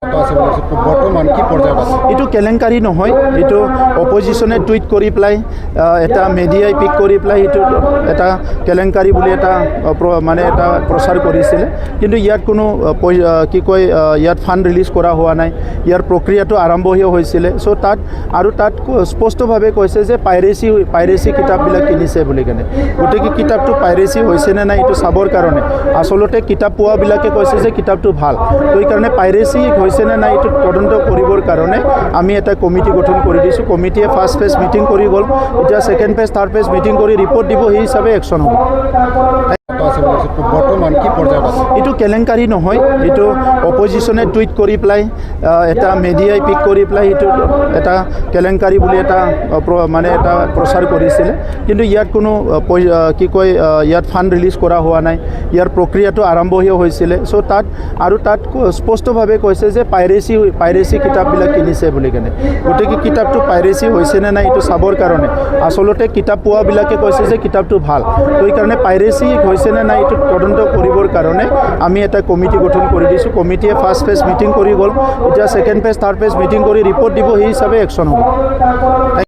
বৰ্তমান কি পৰ্যায়ত আছে? এইটো কেলেংকাৰী নহয়, এইটো অপজিশ্যনে টুইট কৰি পেলাই এটা মিডিয়াই পিক কৰি পেলাই এইটো এটা কেলেংকাৰী বুলি এটা মানে এটা প্ৰচাৰ কৰিছিলে। কিন্তু ইয়াত কোনো কি কয় ইয়াত ফাণ্ড ৰিলিজ কৰা হোৱা নাই, ইয়াৰ প্ৰক্ৰিয়াটো আৰম্ভহে হৈছিলে। চ' তাত স্পষ্টভাৱে কৈছে যে পাইৰেচি কিতাপবিলাক কিনিছে বুলি কেনে। গতিকে কিতাপটো পাইৰেচি হৈছে নে নাই এইটো চাবৰ কাৰণে আচলতে কিতাপ পোৱাবিলাকে কৈছে যে কিতাপটো ভাল, তো সেইকাৰণে পাইৰেচি হৈছে নে নাই এইটো তদন্ত কৰিবৰ কাৰণে আমি এটা কমিটি গঠন কৰি দিছোঁ। কমিটিয়ে ফাৰ্ষ্ট ফেজ মিটিং কৰি গ'ল, এতিয়া second phase third phase meeting কৰি ৰিপৰ্ট দিব, সেই হিচাপে একশ্যন হ'ব। বৰ্তমান কি পৰ্যায়ত আছে? এইটো কেলেংকাৰী নহয়, এইটো অপজিশ্যনে টুইট কৰি পেলাই এটা মিডিয়াই পিক কৰি পেলাই এইটো এটা কেলেংকাৰী বুলি এটা মানে এটা প্ৰচাৰ কৰিছিলে। কিন্তু ইয়াত কোনো কি কয় ইয়াত ফাণ্ড ৰিলিজ কৰা হোৱা নাই, ইয়াৰ প্ৰক্ৰিয়াটো আৰম্ভহে হৈছিলে। চ' তাত স্পষ্টভাৱে কৈছে যে পাইৰেচি কিতাপবিলাক কিনিছে বুলি কেনে। গতিকে কিতাপটো পাইৰেচি হৈছে নে নাই এইটো চাবৰ কাৰণে আচলতে কিতাপ পোৱাবিলাকে কৈছে যে কিতাপটো ভাল, তো সেইকাৰণে পাইৰেচি হৈছে নে নাই এইটো তদন্ত কৰিবৰ কাৰণে আমি এটা কমিটি গঠন কৰি দিছোঁ। কমিটিয়ে ফাৰ্ষ্ট ফেজ মিটিং কৰি গ'ল, এতিয়া second phase third phase meeting কৰি ৰিপৰ্ট দিব, সেই হিচাপে একশ্যন হ'ব।